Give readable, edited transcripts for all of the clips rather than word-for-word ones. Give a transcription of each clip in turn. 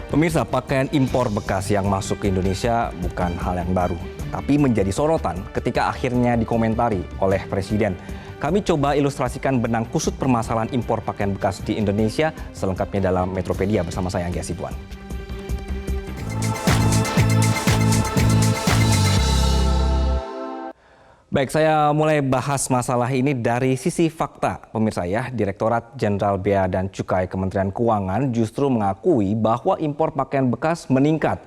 Pemirsa, pakaian impor bekas yang masuk ke Indonesia bukan hal yang baru, tapi menjadi sorotan ketika akhirnya dikomentari oleh Presiden. Kami coba ilustrasikan benang kusut permasalahan impor pakaian bekas di Indonesia selengkapnya dalam Metropedia bersama saya Anggi Hasibuan. Baik, saya mulai bahas masalah ini dari sisi fakta. Pemirsa ya, Direktorat Jenderal Bea dan Cukai Kementerian Keuangan justru mengakui bahwa impor pakaian bekas meningkat.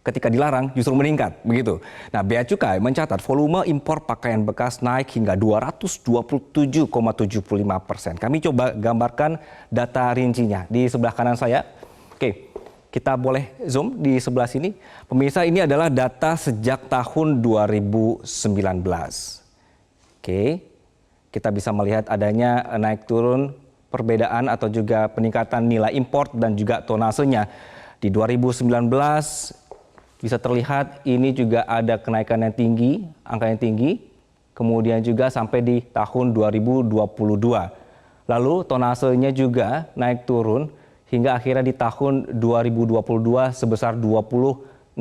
Ketika dilarang justru meningkat, begitu. Nah, Bea Cukai mencatat volume impor pakaian bekas naik hingga 227,75%. Kami coba gambarkan data rincinya di sebelah kanan saya. Oke. Kita boleh zoom di sebelah sini. Pemirsa, ini adalah data sejak tahun 2019. Oke, kita bisa melihat adanya naik turun perbedaan atau juga peningkatan nilai import dan juga tonasenya. Di 2019 bisa terlihat ini juga ada kenaikan yang tinggi, angka yang tinggi. Kemudian juga sampai di tahun 2022. Lalu tonasenya juga naik turun hingga akhirnya di tahun 2022 sebesar 26,22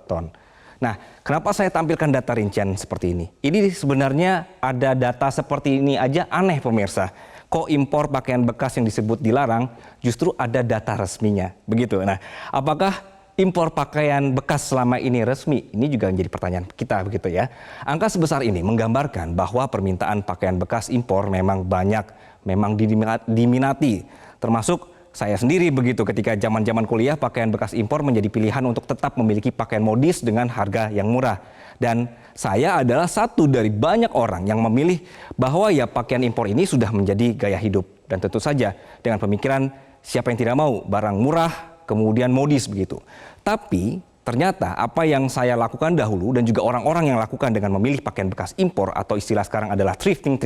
ton. Nah, kenapa saya tampilkan data rincian seperti ini? Ini sebenarnya ada data seperti ini aja aneh pemirsa. Kok impor pakaian bekas yang disebut dilarang justru ada data resminya, begitu. Nah, apakah impor pakaian bekas selama ini resmi? Ini juga menjadi pertanyaan kita, begitu ya. Angka sebesar ini menggambarkan bahwa permintaan pakaian bekas impor memang banyak, memang diminati. Termasuk saya sendiri begitu, ketika zaman-zaman kuliah pakaian bekas impor menjadi pilihan untuk tetap memiliki pakaian modis dengan harga yang murah. Dan saya adalah satu dari banyak orang yang memilih bahwa ya pakaian impor ini sudah menjadi gaya hidup. Dan tentu saja dengan pemikiran siapa yang tidak mau barang murah kemudian modis begitu. Tapi ternyata apa yang saya lakukan dahulu dan juga orang-orang yang lakukan dengan memilih pakaian bekas impor atau istilah sekarang adalah thrifting,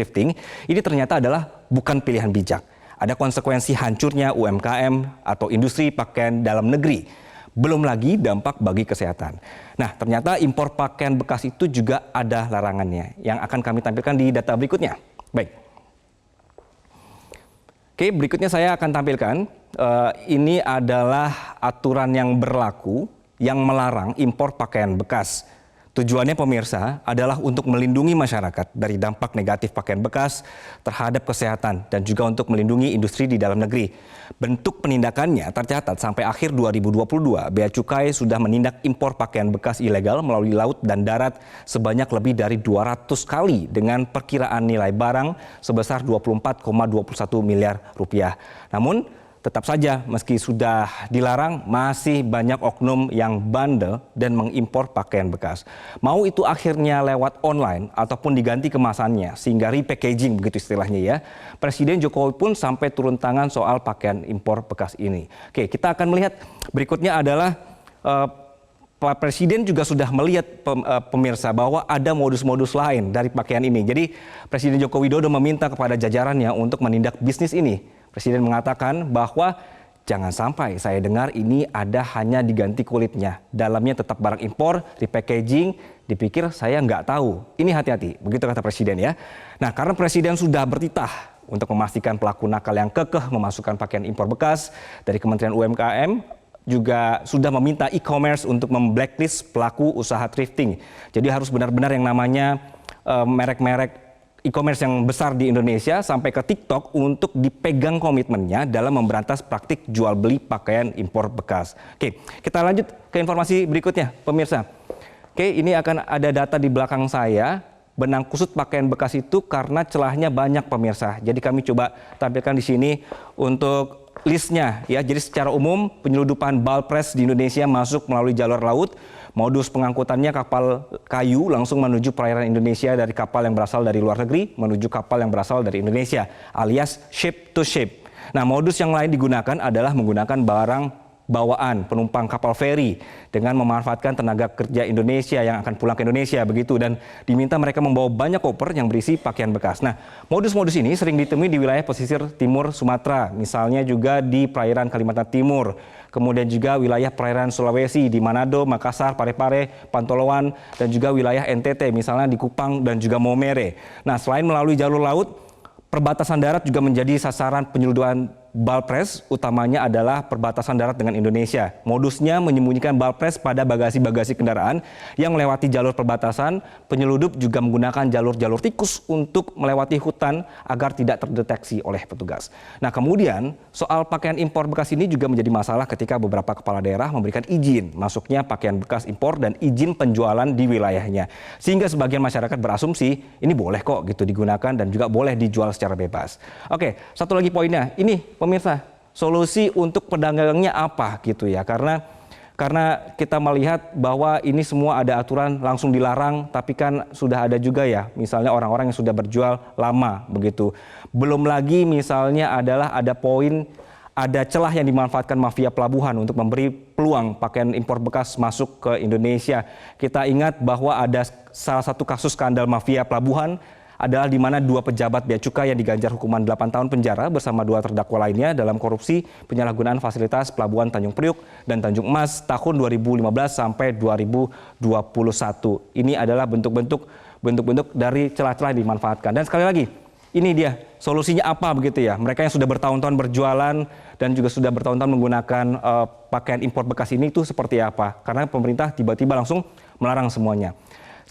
ini ternyata adalah bukan pilihan bijak. Ada konsekuensi hancurnya UMKM atau industri pakaian dalam negeri. Belum lagi dampak bagi kesehatan. Nah, ternyata impor pakaian bekas itu juga ada larangannya yang akan kami tampilkan di data berikutnya. Baik. Oke, berikutnya saya akan tampilkan. Ini adalah aturan yang berlaku yang melarang impor pakaian bekas. Tujuannya pemirsa adalah untuk melindungi masyarakat dari dampak negatif pakaian bekas terhadap kesehatan dan juga untuk melindungi industri di dalam negeri. Bentuk penindakannya tercatat sampai akhir 2022, Bea Cukai sudah menindak impor pakaian bekas ilegal melalui laut dan darat sebanyak lebih dari 200 kali dengan perkiraan nilai barang sebesar 24,21 miliar rupiah. Namun, tetap saja meski sudah dilarang masih banyak oknum yang bandel dan mengimpor pakaian bekas. Mau itu akhirnya lewat online ataupun diganti kemasannya sehingga repackaging begitu istilahnya ya. Presiden Jokowi pun sampai turun tangan soal pakaian impor bekas ini. Oke, kita akan melihat berikutnya adalah Pak Presiden juga sudah melihat pemirsa bahwa ada modus-modus lain dari pakaian ini. Jadi Presiden Joko Widodo meminta kepada jajarannya untuk menindak bisnis ini. Presiden mengatakan bahwa jangan sampai saya dengar ini ada hanya diganti kulitnya. Dalamnya tetap barang impor, repackaging, dipikir saya nggak tahu. Ini hati-hati, begitu kata Presiden ya. Nah, karena Presiden sudah bertitah untuk memastikan pelaku nakal yang kekeh memasukkan pakaian impor bekas dari Kementerian UMKM, juga sudah meminta e-commerce untuk memblacklist pelaku usaha thrifting. Jadi harus benar-benar yang namanya merek-merek e-commerce yang besar di Indonesia sampai ke TikTok untuk dipegang komitmennya dalam memberantas praktik jual beli pakaian impor bekas. Oke, kita lanjut ke informasi berikutnya, pemirsa. Oke, ini akan ada data di belakang saya. Benang kusut pakaian bekas itu karena celahnya banyak pemirsa. Jadi kami coba tampilkan di sini untuk listnya ya. Jadi secara umum penyeludupan balpres di Indonesia masuk melalui jalur laut. Modus pengangkutannya kapal kayu langsung menuju perairan Indonesia dari kapal yang berasal dari luar negeri menuju kapal yang berasal dari Indonesia alias ship to ship. Nah, modus yang lain digunakan adalah menggunakan barang bawaan penumpang kapal feri dengan memanfaatkan tenaga kerja Indonesia yang akan pulang ke Indonesia begitu dan diminta mereka membawa banyak koper yang berisi pakaian bekas. Nah, modus-modus ini sering ditemui di wilayah pesisir timur Sumatera, misalnya juga di perairan Kalimantan Timur. Kemudian juga wilayah perairan Sulawesi di Manado, Makassar, Parepare, Pantoloan, dan juga wilayah NTT misalnya di Kupang dan juga Maumere. Nah, selain melalui jalur laut, perbatasan darat juga menjadi sasaran balpres utamanya adalah perbatasan darat dengan Indonesia. Modusnya menyembunyikan balpres pada bagasi-bagasi kendaraan yang melewati jalur perbatasan. Penyeludup juga menggunakan jalur-jalur tikus untuk melewati hutan agar tidak terdeteksi oleh petugas. Nah, kemudian soal pakaian impor bekas ini juga menjadi masalah ketika beberapa kepala daerah memberikan izin masuknya pakaian bekas impor dan izin penjualan di wilayahnya. Sehingga sebagian masyarakat berasumsi ini boleh kok gitu digunakan dan juga boleh dijual secara bebas. Oke, satu lagi poinnya. Ini pemirsa, solusi untuk pedagangnya apa gitu ya? Karena kita melihat bahwa ini semua ada aturan langsung dilarang, tapi kan sudah ada juga ya, misalnya orang-orang yang sudah berjual lama begitu. Belum lagi misalnya adalah ada poin, ada celah yang dimanfaatkan mafia pelabuhan untuk memberi peluang pakaian impor bekas masuk ke Indonesia. Kita ingat bahwa ada salah satu kasus skandal mafia pelabuhan adalah di mana 2 pejabat bea cukai yang diganjar hukuman 8 tahun penjara bersama 2 terdakwa lainnya dalam korupsi penyalahgunaan fasilitas Pelabuhan Tanjung Priuk dan Tanjung Emas tahun 2015 sampai 2021. Ini adalah bentuk-bentuk dari celah-celah yang dimanfaatkan. Dan sekali lagi, ini dia solusinya apa begitu ya? Mereka yang sudah bertahun-tahun berjualan dan juga sudah bertahun-tahun menggunakan pakaian impor bekas ini itu seperti apa? Karena pemerintah tiba-tiba langsung melarang semuanya.